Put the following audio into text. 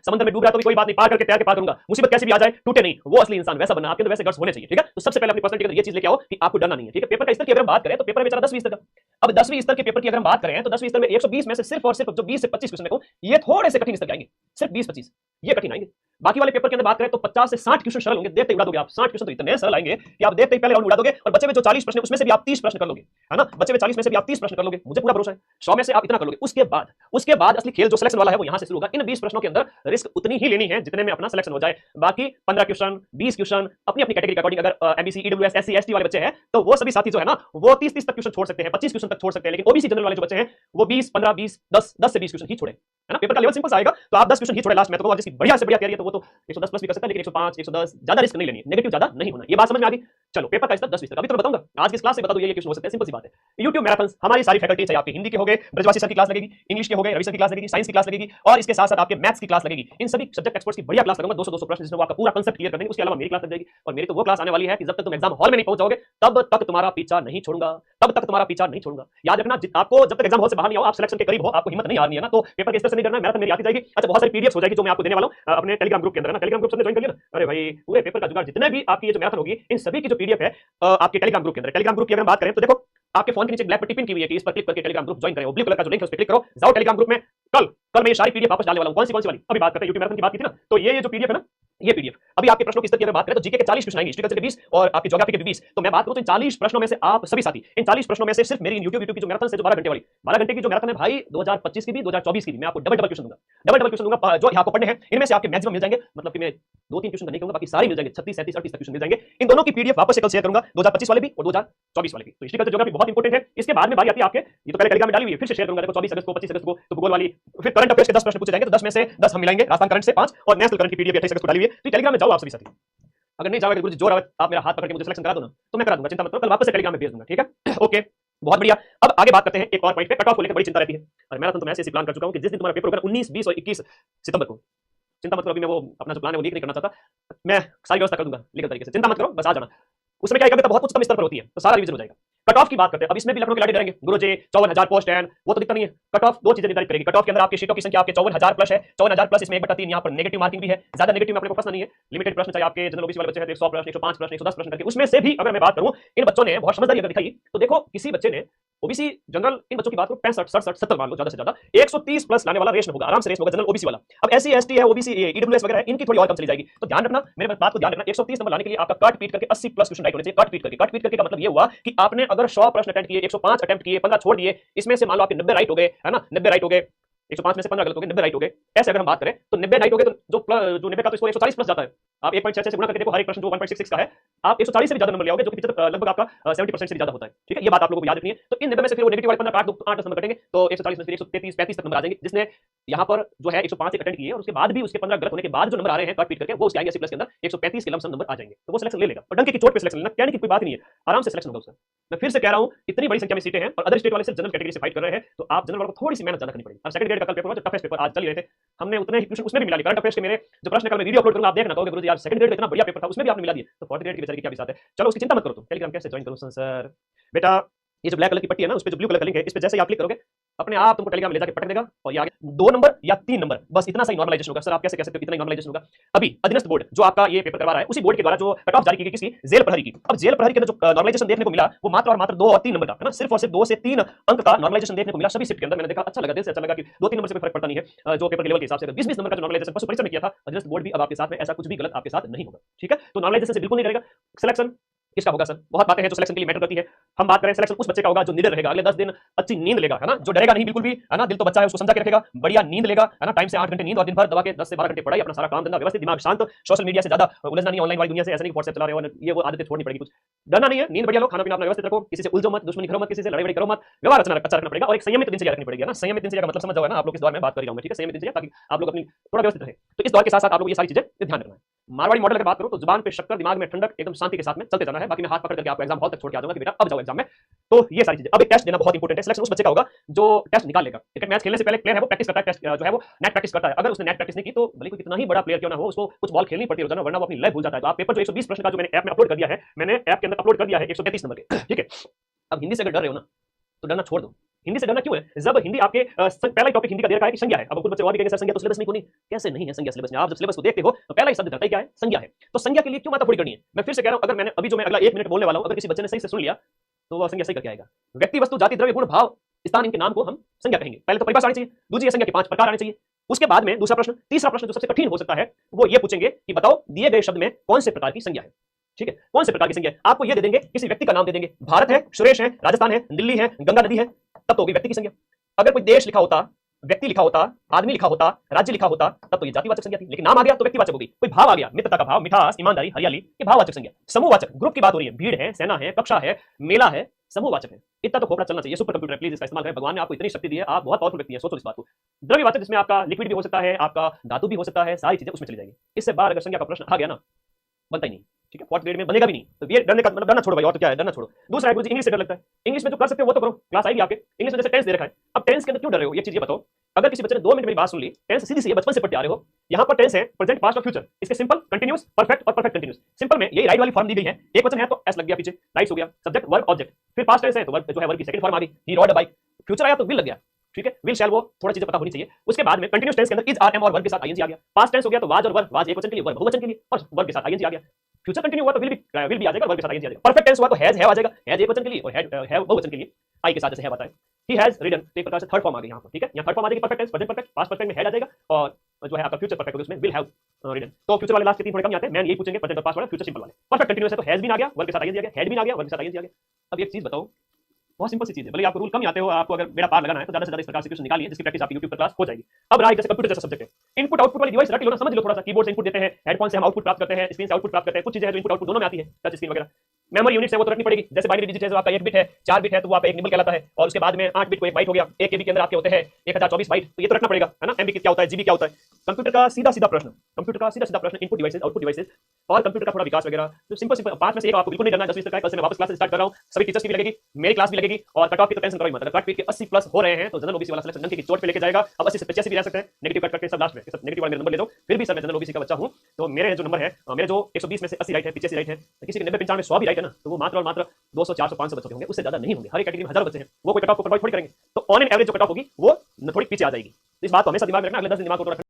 समुद्र में डूब रहा है तो भी कोई बात नहीं, पार करके तैर के पार करूंगा, मुसीबत कैसे भी आ जाए टूटे नहीं, वो असली इंसान वैसा बनना, आपके अंदर वैसे गट्स होने चाहिए। ठीक है, तो सबसे पहले अपनी पर्सनैलिटी के अंदर ये चीज लेके आओ कि आपको डरना नहीं है। ठीक है, पेपर का स्तर की अगर हम बात करें तो पेपर बेचारा 10वीं स्तर का। अब 10वीं स्तर के पेपर की अगर हम बात करें तो 10वीं स्तर में 120 में से सिर्फ और सिर्फ जो 20 से 25 क्वेश्चन को ये थोड़े से कठिन स्तर के आएंगे, सिर्फ 20-25 ये कठिन आएंगे। बाकी वाले पेपर के अंदर बात करें तो 50 से 60 क्वेश्चन सरल होंगे, देखते ही उड़ा दोगे आप। 60 क्वेश्चन तो इतने सरल आएंगे कि आप देखते ही पहले राउंड उड़ा दोगे, और बचे में जो 40 प्रश्न उसमें से भी आप 30 प्रश्न कर लोगे, है ना, बचे में 40 में से भी आप 30 प्रश्न कर लोगे, मुझे पूरा भरोसा है। 100 में से आप इतना कर लोगे। उसके बाद असली खेल जो सिलेक्शन वाला है वो यहां से शुरू होगा। इन 20 प्रश्नों के अंदर रिस्क उतनी ही लेनी है जितने में अपना सिलेक्शन हो जाए। बाकी 15 क्वेश्चन 20 क्वेश्चन अपनी अपनी कैटेगरी के अकॉर्डिंग, अगर एमबीसी ईडब्ल्यूएस एससी एसटी वाले बच्चे हैं तो वो सभी साथी जो है ना वो 30-30 तक क्वेश्चन छोड़ सकते हैं, 25 क्वेश्चन तक छोड़ सकते हैं। लेकिन ओबीसी जनरल वाले जो बच्चे हैं वो 20 15 20 10 से 20 क्वेश्चन ही छोड़े, है ना। पेपर का लेवल सिंपल सा आएगा तो आप 10 क्वेश्चन ही छोड़े लास्ट में, तो जिसकी बढ़िया से बढ़िया तैयारी है तो वो तो 110 प्लस भी कर सकता है, लेकिन 105 110 ज्यादा रिस्क नहीं लेनी है, नेगेटिव ज्यादा नहीं होना। ये बात समझ में आ गई। चलो पेपर का स्तर 10 तक अभी तो मैं बताऊंगा, आज की क्लास से बता दो ये क्वेश्चन हो सकते हैं, सिंपल सी बात है। YouTube मैराथन हमारी सारी फैकल्टी, चाहे आपके हिंदी के हो गए ब्रजवासी सर की क्लास लगेगी, इंग्लिश के हो गए रवि सर की क्लास लगेगी, साइंस की क्लास लगेगी, और इसके साथ साथ आपके मैथ्स की क्लास लगेगी। इन सभी सब्जेक्ट एक्सपर्ट्स की बढ़िया क्लास लगूंगा, 200 प्रश्न जिसमें वो आपका पूरा कांसेप्ट क्लियर कर देंगे। उसके अलावा मेरी क्लास लग जाएगी, और मेरी तो वो क्लास आने वाली है कि जब तक तुम एग्जाम हॉल में नहीं पहुंच जाओगे तब तक तुम्हारा पीछा नहीं छोड़ूंगा, तब तक तुम्हारा पीछा नहीं छोड़ूंगा। याद रखना, आपको जब तक एग्जाम हॉल से बाहर नहीं आओ, आप सिलेक्शन के करीब हो, आपको हिम्मत नहीं हारनी है ना, तो पेपर के स्तर से नहीं डरना है। मैराथन मेरी आती जाएगी। अच्छा, बहुत सारी पीडीएफ हो जाएगी जो मैं आपको देने वाला हूं अपने टेलीग्राम ग्रुप के अंदर, ना टेलीग्राम ग्रुप सबने ज्वाइन कर लिया ना। अरे भाई पूरे पेपर का जुगाड़, जितने भी आपकी ये जो मैराथन होगी इन सभी की जो पीडीएफ है आपके टेलीग्राम ग्रुप के अंदर। टेलीग्राम ग्रुप की अगर बात करें तो देखो आपके फोन के नीचे ब्लैक पट्टी पिन की हुई है कि इस पर क्लिक करके टेलीग्राम ग्रुप ज्वाइन करें, ब्लू कलर का जो लिंक है उस पर क्लिक करो, जाओ टेलीग्राम ग्रुप में। कल मैं ये सारी पीडीएफ वापस डालने वाला हूं। कौन सी वाली? अभी बात करते हैं यूट्यूब मैराथन की बात की थी ना, तो ये जो पीडीएफ है ना, ये पीडीएफ अभी आपके प्रश्नों की स्तर की अगर बात करें तो जीके के 40 क्वेश्चन आएंगे, हिस्ट्री कल्चर के 20 और आपकी ज्योग्राफी के 20। तो मैं बात करूं तो इन 40 प्रश्नों में से आप सभी साथी इन 40 प्रश्नों में से सिर्फ मेरी यूट्यूब की जो मैराथन से जो 12 घंटे वाली 12 घंटे की जो मैराथन है भाई, 2025 की भी 2024 की भी, मैं आपको डबल क्वेश्चन दूंगा, डबल क्वेश्चन दूंगा जो आपको पढ़ने हैं। इनमें से आपके मैक्सिमम मिल जाएंगे, मतलब कि मैं 2-3 क्वेश्चन नहीं कहूंगा, बाकी सारे मिल जाएंगे, 36 37 38 क्वेश्चन मिल जाएंगे। इन दोनों की पीडीएफ वापस से कल शेयर करूंगा, 2025 वाले भी और 2024 वाले भी। तो हिस्ट्री कल्चर ज्योग्राफी बहुत इंपॉर्टेंट है। इसके बाद में बारी आती है आपके, ये तो पहले टेलीग्राम में डाली हुई है, फिर से शेयर करूंगा। देखो 24 अगस्त को 25 अगस्त को तो भूगोल वाली, फिर करंट अफेयर्स के 10 प्रश्न पूछे जाएंगे, तो 10 में से 10 हम मिलाएंगे, राजस्थान करंट से 5 और नेशनल करंट की पीडीएफ 28 अगस्त को डाली हुई है। तो टेलीग्राम में जाओ आप सभी साथी। अगर नहीं जाओगे गुरुजी जोर आप मेरा हाथ पकड़ के मुझे सिलेक्शन करा दो ना, तो मैं करा दूंगा, चिंता मत करो, कल वापस से टेलीग्राम में भेज दूंगा। ठीक है, ओके, बहुत बढ़िया। अब आगे बात करते हैं एक और पॉइंट पे, कट ऑफ को लेकर बड़ी चिंता रहती है, और मैराथन तो मैं ऐसे प्लान कर चुका हूं कि जिस दिन तुम्हारा पेपर होगा 19 20 और 21 सितंबर को, चिंता मत करो, अभी मैं वो अपना जो प्लान है वो लीक नहीं करना चाहता, मैं सारी व्यवस्था कर दूंगा लीगल तरीके से, चिंता मत करो, बस आ जाना। उसमें क्या है, बहुत कुछ कम स्तर पर होती है तो सारा रिवीजन हो जाएगा। कट ऑफ की बात करते हैं। अब इसमें भी लखनऊ के लाठी डरेंगे गुरुजी 54,000 पोस्ट है, वो तो दिक्कत नहीं है। कट ऑफ दो चीजें निर्धारित करेगी। कट ऑफ के अंदर आपके शीटों की संख्या आपके 54,000 प्लस है, 54,000 प्लस, इसमें 1/3 यहाँ पर नेगेटिव मार्किंग भी है। ज्यादा नेगेटिव में अपने को प्रश्न नहीं है, लिमिटेड प्रश्न चाहिए। आपके जनरल ओबीसी वाले बच्चे हैं तो 100 प्रश्न 105 प्रश्न 110 प्रश्न करके, उसमें से भी अगर मैं बात करूं इन बच्चों ने बहुत समझदारी अगर दिखाई तो देखो किसी बच्चे ने ओबीसी जनरल, इन बच्चों की बात करो 65 67 70 मान लो, ज्यादा से ज्यादा 130 प्लस लाने वाला रेस में होगा, आराम से रेस में होगा जनरल ओबीसी वाला। अब एससी एसटी है, ओबीसी ईडब्ल्यूएस वगैरह है, इनकी थोड़ी और कम चली जाएगी। तो ध्यान रखना, मेरे बात को ध्यान रखना, 130 नंबर लाने के लिए आपका काट पीट करके 80 प्लस क्वेश्चन राइट होने चाहिए। काट पीट करके, काट पीट करके का मतलब ये हुआ कि आपने अगर 100 प्रश्न अटेम्प्ट किए, 105 अटेम्प्ट किए, 15 छोड़ दिए, इसमें से मान लो आपके 90 राइट हो गए, है ना, 90 राइट हो गए, 105 में से 15 गलत हो गए, 90 राइट हो गए। ऐसे अगर हम बात करें तो 90 राइट हो गए तो जो 90 का तो इसको 140 प्लस जाता है। आप 1.6 से गुणा करके देखो, हर एक प्रश्न जो 1.66 का है, आप 140 से भी ज्यादा नंबर ले आओगे, जो कि लगभग आपका 70% से भी ज्यादा होता है। ठीक है, ये बात आप लोगों को याद रखनी है। तो इन 90 में से फिर वो नेगेटिव वाले 15 काट दो, 8 नंबर कटेंगे, तो 140 में से 133 35 तक नंबर आ जाएंगे। जिसने यहाँ पर जो है 105 अटेंड किए और उसके बाद भी उसके 15 गलत होने के बाद जो नंबर आ रहे हैं काट पीट करके, वो उसके आएंगे 80 प्लस के अंदर 135 के लमसम नंबर आ जाएंगे, तो वो सिलेक्शन ले लेगा। और डंके की चोट पे सिलेक्शन लेना, कहने की कोई बात नहीं है, आराम से सिलेक्शन होगा उसका। मैं फिर से कह रहा हूं, इतनी बड़ी संख्या में सीटें हैं और अदर स्टेट वाले सिर्फ जनरल कैटेगरी से फाइट कर रहे हैं, तो आप जनरल वालों को थोड़ी सी मेहनत ज्यादा करनी पड़ेगी। अब सेकंड ग्रेड का कल पेपर, जो टफेस्ट पेपर आज चल रहे थे, हमने उतने ही क्वेश्चन उसमें भी मिला लिए। करंट अफेयर्स के मेरे जो प्रश्न कल मैं वीडियो अपलोड करूंगा, आप देखना, कहोगे गुरुजी यार सेकंड ग्रेड का इतना बढ़िया पेपर था, उसमें भी आपने मिला दिए, तो फोर्थ ग्रेड की बेचारी की क्या बात है। चलो उसकी चिंता मत करो। तुम टेलीग्राम कैसे ज्वाइन करूं सर? बेटा ये जो ब्लैक कलर की पट्टी है ना, उस पे जो ब्लू कलर का लिंक है, इस पे जैसे ही आप क्लिक करोगे अपने आप तुमको टेलीग्राम में ले जाके पटक देगा, और ये आगे 2 नंबर या 3 नंबर, बस इतना सही नॉर्मलाइजेशन होगा। सर आप कैसे कह सकते हो इतना नॉर्मलाइजेशन होगा? अभी अधीनस्थ बोर्ड जो आपका ये पेपर करवा रहा है, उसी बोर्ड के द्वारा जो कट ऑफ जारी की गई, किसकी? जेल प्रहरी की। अब जेल प्रहरी के अंदर जो नॉर्मलाइजेशन देखने को मिला वो मात्र और मात्र 2 और 3 नंबर का है ना, सिर्फ और सिर्फ 2 से 3 अंक का नॉर्मलाइजेशन देखने को मिला सभी शिफ्ट के अंदर। मैंने देखा, अच्छा लगा, दिल से अच्छा लगा कि 2-3 नंबर से कोई फर्क पड़ता नहीं है जो पेपर के लेवल के हिसाब से। 20-20 नंबर का जो नॉर्मलाइजेशन पशु परिचय में किया था अधीनस्थ बोर्ड भी, अब आपके साथ में ऐसा कुछ भी गलत आपके साथ नहीं होगा। ठीक है, तो नॉर्मलाइजेशन से बिल्कुल नहीं करेगा। सिलेक्शन किसका होगा सर? बहुत बातें हैं जो सिलेक्शन के लिए मैटर करती है। हम बात करें सिलेक्शन उस बच्चे का होगा जो निडर रहेगा, अगले 10 दिन अच्छी नींद लेगा, है ना, जो डरेगा नहीं बिल्कुल भी, है ना, दिल तो बच्चा है उसको समझा के रखेगा, बढ़िया नींद लेगा, है ना, टाइम से 8 घंटे नींद और दिन भर दबा के 10 से 12 घंटे पढ़ाई, अपना सारा काम धंधा व्यवस्थित, दिमाग शांत, सोशल मीडिया से ज्यादा उलझना नहीं, ऑनलाइन वाली दुनिया से ऐसे नहीं व्हाट्सएप चला रहे हो, ये वो आदतें छोड़नी पड़ेगी। कुछ डरना नहीं है, नींद बढ़िया लो, खाना पीना अपना व्यवस्थित रखो, किसी से उलझो मत, दुश्मनी करो मत, किसी से लड़ाई बड़ी करो मत, व्यवहार अच्छा रखना पड़ेगा, और एक संयमित दिनचर्या रखनी पड़ेगी, है ना। संयमित दिनचर्या का मतलब समझ जाओ ना आप लोग, इस दौर में बात कर रहा हूं मैं, ठीक है, संयमित दिनचर्या, ताकि आप लोग अपनी थोड़ा व्यवस्थित रहे। तो इस दौर के साथ साथ आप लोग ये सारी चीजें ध्यान रखना है। मारवाड़ी मॉडल की बात करो तो जुबान पे शक्कर, दिमाग में ठंडक, एकदम शांति के साथ में चलते जाना है। बाकी मैं हाथ पकड़ करके आपको एग्जाम हॉल तक छोड़ के आ जाऊंगा कि बेटा अब जाओ एग्जाम में। तो ये सारी चीजें। अब एक टेस्ट देना बहुत इंपॉर्टेंट है। सिलेक्शन उस बच्चे का होगा जो टेस्ट निकाल लेगा। क्रिकेट मैच खेलने से पहले प्लेयर है वो प्रैक्टिस करता है, टेस्ट जो है वो नेट प्रैक्टिस करता है। अगर उसने नेट प्रैक्टिस नहीं की तो भले कोई कितना ही बड़ा प्लेयर क्यों ना हो, उसको कुछ बॉल खेलनी पड़ती है रोजाना, वरना वो अपनी लाइफ भूल जाता है। तो आप पेपर जो 120 प्रश्न का जो मैंने ऐप में अपलोड कर दिया है, मैंने ऐप के अंदर अपलोड कर दिया है 133 नंबर के, ठीक है। अब हिंदी से अगर डर रहे हो ना तो डरना छोड़ दो, हिंदी से डरना क्यों है? जब हिंदी आपके पहला ही टॉपिक हिंदी का दे रखा है कि संज्ञा है। अब कुछ बच्चे और भी कहेंगे सर संज्ञा तो सिलेबस में क्यों नहीं? कैसे नहीं है संज्ञा सिलेबस में? आप जब सिलेबस को देखते हो तो पहला ही शब्द धरता ही क्या है? संज्ञा है। तो संज्ञा के लिए क्यों माथा फोड़ी करनी है? मैं फिर से कह रहा हूं, अगर मैंने अभी जो मैं अगला 1 मिनट बोलने वाला हूं, अगर किसी बच्चे ने सही से सुन लिया तो वो संज्ञा सही करके आएगा। व्यक्ति, वस्तु, जाति, द्रव्य, गुण, भाव, स्थान, इनके नाम को हम संज्ञा कहेंगे। पहले तो परिभाषा आनी चाहिए, दूसरी संज्ञा के 5 प्रकार आने चाहिए। उसके बाद में दूसरा प्रश्न, तीसरा प्रश्न जो सबसे कठिन हो सकता है वो ये पूछेंगे कि बताओ दिए गए शब्द में कौन से प्रकार की संज्ञा है। ठीक है, कौन से प्रकार की संज्ञा है? आपको ये दे देंगे, किसी व्यक्ति का नाम दे देंगे, भारत है, सुरेश है, राजस्थान है, दिल्ली है, गंगा नदी है, तब तो होगी व्यक्ति की संज्ञा। अगर कोई देश लिखा होता, व्यक्ति लिखा होता, आदमी लिखा होता, राज्य लिखा होता, तब तो ये जातिवाचक संज्ञा थी। लेकिन नाम आ गया तो व्यक्तिवाचक होगी। कोई भाव आ गया, मित्रता का भाव, मिठास, ईमानदारी, हरियाली, ये भाववाचक संज्ञा। समूहवाचक, ग्रुप की बात हो रही है, भीड़ है, सेना है, कक्षा है, मेला है, समूहवाचक है। इतना तो खोपड़ा चलना चाहिए। सुपर कंप्यूटर है, प्लीज इसका इस्तेमाल करें। भगवान ने आपको इतनी शक्ति दी है, आप बहुत पावरफुल व्यक्ति हैं, सोचो इस बात को। द्रव्यवाचक, जिसमें आपका लिक्विड भी हो सकता है, आपका धातु भी हो सकता है, सारी चीजें उसमें चली जाएगी। इससे बाहर अगर संज्ञा का प्रश्न आ गया ना, बनता ही नहीं। ठीक है, फोर्थ ग्रेड में बनेगा भी नहीं। तो ये डरने का मतलब डरना छोड़ो भाई, और तो क्या है, डरना छोड़ो। दूसरा है, मुझे इंग्लिश से डर लगता है। इंग्लिश में जो कर सकते हो वो तो करो, क्लास आएगी आपके। इंग्लिश में जैसे टेंस दे रखा है, अब टेंस के अंदर क्यों डर रहे हो? ये चीज ये बताओ। अगर किसी बच्चे ने 2 मिनट मेरी बात सुन ली, टेंस सीधी सी है, बचपन से पढ़ते आ रहे हो। यहाँ पर टेंस है प्रेजेंट, पास्ट और फ्यूचर। इसके सिंपल, कंटीन्यूअस, परफेक्ट और परफेक्ट कंटीन्यूअस। सिंपल में यही राइट वाली फॉर्म दी गई है। एक वचन है तो एस लग गया पीछे, राइट्स हो गया, सब्जेक्ट वर्ब ऑब्जेक्ट। फिर पास्ट टेंस है तो वर्ब जो है वर्ब की सेकंड फॉर्म आ गई, ही रॉड अ बाइक। फ्यूचर आया तो विल लग गया। ठीक है, विल शैल वो थोड़ा चीजें पता होनी चाहिए। उसके बाद में कंटीन्यूअस टेंस के अंदर इज, आर, एम और वर्ब के साथ आईएनजी आ गया। पास्ट टेंस हो गया तो वाज और वर्ब, वाज एक वचन के लिए, वर्ब बहुवचन के लिए, और वर्ब के साथ आईएनजी आ गया। फ्यूचर कंटिन्यू हुआ तो विल भी आ जाएगा, वर्ब के साथ आईएनजी आ जाएगा। परफेक्ट टेंस हुआ तो हैज आ जाएगा, हैज एक वचन के लिए और हैव बहुवचन के लिए, आई के साथ जैसे है बताया। ही हैज रिडन, तो एक प्रकार से थर्ड फॉर्म आ गई यहाँ पर। ठीक है, यहाँ थर्ड फॉर्म आ जाएगी perfect tense, present perfect, past perfect में हैज आ जाएगा, और जो है आपका फ्यूचर परफेक्ट होगा उसमें विल हैव रिडन। तो फ्यूचर वाले लास्ट के 3 थोड़े कम आते हैं, मैन यही पूछेंगे, प्रेजेंट और पास्ट वाला, फ्यूचर सिंपल वाले। परफेक्ट कंटीन्यूअस है तो हैज भी आ गया, वर्ब के साथ आईएनजी आ गया, हैड भी आ गया, वर्ब के साथ आईएनजी आ गया। अब एक चीज बताओ, बहुत सिंपल सी चीज है, भले आपको रूल कम आते हो, आपको अगर बेड़ा पार लगाना है तो ज्यादा से ज्यादा इस प्रकार से क्वेश्चन निकालिए, जिसकी प्रैक्टिस आपकी YouTube पर क्लास हो जाएगी। अब रहा जैसे कंप्यूटर जैसा सब्जेक्ट है, इनपुट आउटपुट वाली डिवाइस रख लो ना, समझ लो थोड़ा सा। कीबोर्ड से इनपुट देते हैं, हेडफोन से हम आउटपुट प्राप्त करते हैं, स्क्रीन से आउटपुट प्राप्त करते हैं। कुछ चीजें हैं जो इनपुट आउटपुट दोनों में आती है, टच स्क्रीन वगैरह। मेमोरी यूनिट है वो तो रखनी पड़ेगी, जैसे बाइनरी डिजिट है, जो आपका 1 बिट है, 4 बिट है तो वो आपका 1 निबल कहलाता है, और उसके बाद में 8 बिट को 1 बाइट हो गया। 1 केबी के अंदर आपके होते हैं 1024 बाइट, तो ये तो रखना पड़ेगा, है ना। एमबी क्या होता है, जीबी क्या होता है। कंप्यूटर का सीधा सीधा प्रश्न, इनपुट डिवाइसेस, आउटपुट डिवाइसेस, और कंप्यूटर का थोड़ा विकास वगैरह। तो सिंपल 5 में से एक आपको बिल्कुल नहीं डरना। 10 तक का कल से मैं वापस क्लास स्टार्ट कर रहा हूं, सभी टीचर्स की भी लगेगी, मेरी क्लास भी लगेगी, और कट ऑफ की तो टेंशन करो ही मत। अगर कट पीट के 80 प्लस हो रहे हैं तो जनरल ओबीसी वाला सिलेक्शन डंके की चोट पे लेके जाएगा। अब 80 से 85 भी रह सकते हैं, नेगेटिव कट करके सब लास्ट में सब नेगेटिव वाला मेरा नंबर ले दो। फिर भी सर मैं जनरल ओबीसी का बच्चा हूं, तो मेरे जो नंबर है, मेरे जो 120 में से 80 राइट है, 85 राइट है, किसी के 90 95 100 भी राइट है ना, तो वो मात्र और मात्र 200 400 500 बच्चे होंगे, उससे ज्यादा नहीं होंगे। हर एक कैटेगरी में हजारों बच्चे हैं, वो कोई कट ऑफ को कंट्रोल थोड़ी करेंगे। तो ऑन एन एवरेज जो कट ऑफ होगी वो थोड़ी पीछे आ जाएगी। इस बात को हमेशा दिमाग में रखना, अगले 10 दिन दिमाग को रखना।